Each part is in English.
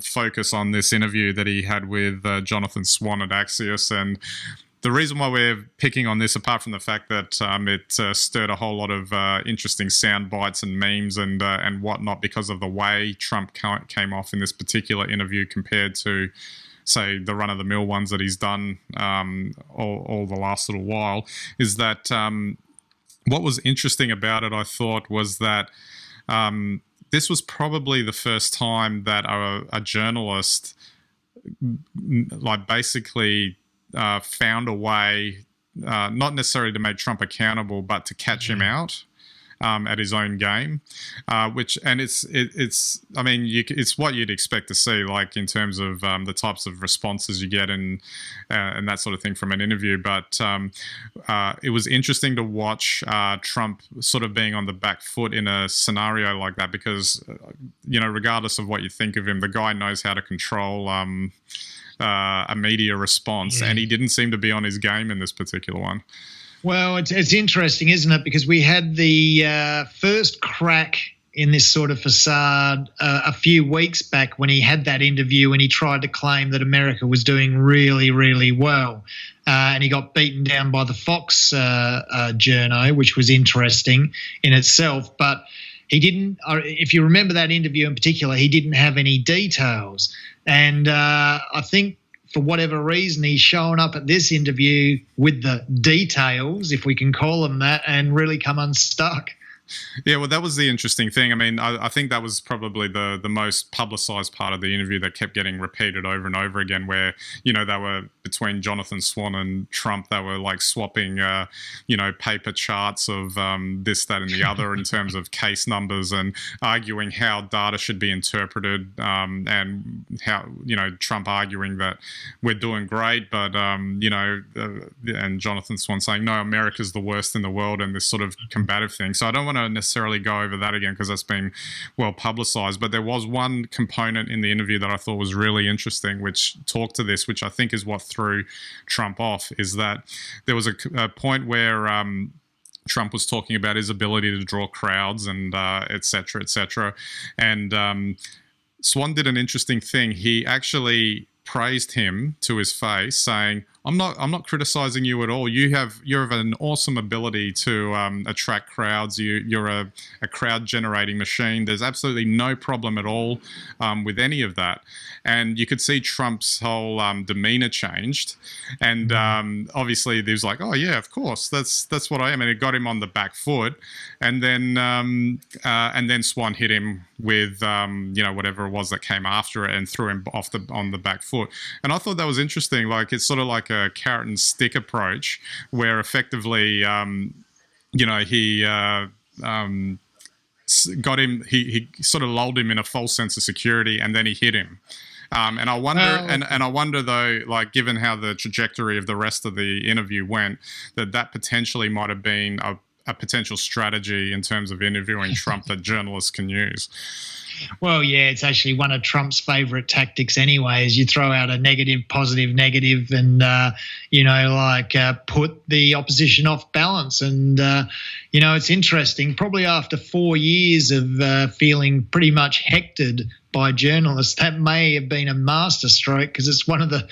focus on this interview that he had with Jonathan Swan at Axios. And the reason why we're picking on this, apart from the fact that it stirred a whole lot of interesting sound bites and memes and whatnot because of the way Trump came off in this particular interview compared to, say, the run-of-the-mill ones that he's done all the last little while, is that what was interesting about it, I thought, was that this was probably the first time that a journalist basically found a way, not necessarily to make Trump accountable, but to catch him out at his own game, it's I mean, it's what you'd expect to see, like in terms of the types of responses you get and that sort of thing from an interview. But it was interesting to watch Trump sort of being on the back foot in a scenario like that, because regardless of what you think of him, the guy knows how to control a media response, and he didn't seem to be on his game in this particular one. Well, it's interesting, isn't it? Because we had the first crack in this sort of facade a few weeks back when he had that interview and he tried to claim that America was doing really, really well. And he got beaten down by the Fox journo, which was interesting in itself. But he didn't, if you remember that interview in particular, he didn't have any details. And I think for whatever reason, he's showing up at this interview with the details, if we can call them that, and really come unstuck. Yeah, well, that was the interesting thing. I mean, I think that was probably the most publicized part of the interview that kept getting repeated over and over again, where, they were between Jonathan Swan and Trump, they were like swapping, paper charts of this, that, and the other in terms of case numbers, and arguing how data should be interpreted, and how, Trump arguing that we're doing great, but, and Jonathan Swan saying, no, America's the worst in the world, and this sort of combative thing. So I don't want to necessarily go over that again because that's been well publicized, but there was one component in the interview that I thought was really interesting, which talked to this, which I think is what threw Trump off, is that there was a point where Trump was talking about his ability to draw crowds and et cetera, et cetera. And Swan did an interesting thing. He actually praised him to his face, saying, I'm not criticizing you at all. You have an awesome ability to attract crowds. You're a crowd generating machine. There's absolutely no problem at all with any of that. And you could see Trump's whole demeanor changed. And obviously he was like, oh yeah, of course, that's what I am. And it got him on the back foot. And then Swan hit him with whatever it was that came after it and threw him on the back foot. And I thought that was interesting. Like, it's sort of like a carrot and stick approach, where effectively, he got him. He sort of lulled him in a false sense of security, and then he hit him. And I wonder, and I wonder though, like, given how the trajectory of the rest of the interview went, that potentially might have been a potential strategy in terms of interviewing Trump that journalists can use. Well, yeah, it's actually one of Trump's favourite tactics anyway, is you throw out a negative, positive, negative, and, put the opposition off balance. And, it's interesting, probably after 4 years of feeling pretty much hectored by journalists, that may have been a masterstroke, because it's one of the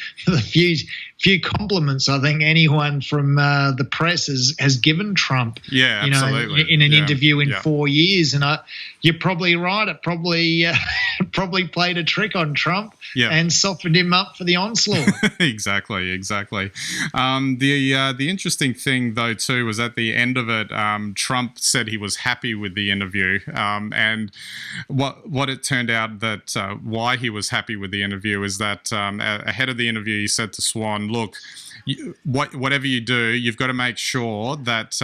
few compliments I think anyone from the press has given Trump. Yeah, absolutely. In an interview in 4 years, and you're probably right. It probably played a trick on Trump and softened him up for the onslaught. Exactly. The interesting thing though too was at the end of it, Trump said he was happy with the interview, and what it turned out that why he was happy with the interview is that ahead of the interview he said to Swan, look, whatever you do, you've got to make sure that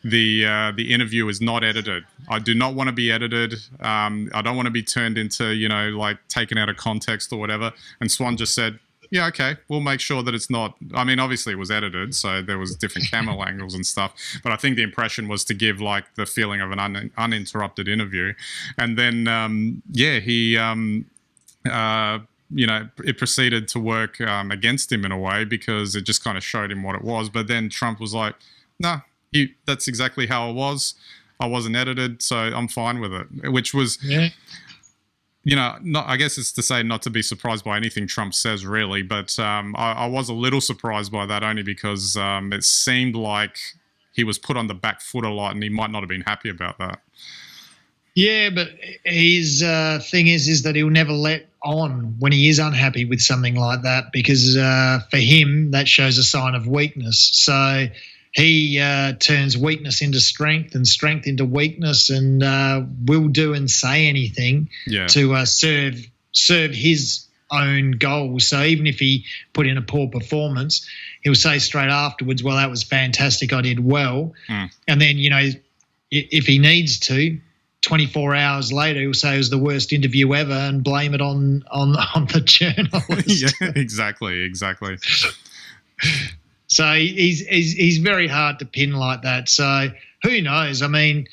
the interview is not edited. I do not want to be edited. I don't want to be turned into, taken out of context or whatever. And Swan just said, yeah, okay, we'll make sure that it's not. I mean, obviously it was edited, so there was different camera angles and stuff. But I think the impression was to give the feeling of an uninterrupted interview. And then, he. It proceeded to work against him in a way, because it just kind of showed him what it was. But then Trump was like, no, that's exactly how it was. I wasn't edited, so I'm fine with it, which was... Yeah. I guess it's to say not to be surprised by anything Trump says, really. But I was a little surprised by that, only because it seemed like he was put on the back foot a lot, and he might not have been happy about that. Yeah, but his thing is that he'll never let on when he is unhappy with something like that, because for him that shows a sign of weakness. So he turns weakness into strength and strength into weakness, and will do and say anything to serve his own goals. So even if he put in a poor performance, he'll say straight afterwards, well, that was fantastic, I did well. And then, if he needs to, 24 hours later, he'll say it was the worst interview ever and blame it on the journalist. Yeah, exactly. So he's very hard to pin like that. So who knows? I mean,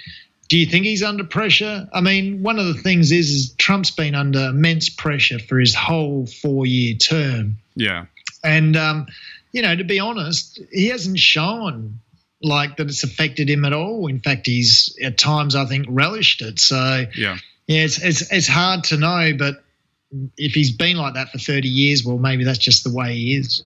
do you think he's under pressure? I mean, one of the things is Trump's been under immense pressure for his whole 4-year term. Yeah. And, to be honest, he hasn't shown like that it's affected him at all. In fact, he's at times, I think, relished it. So yeah, it's hard to know. But if he's been like that for 30 years, well, maybe that's just the way he is.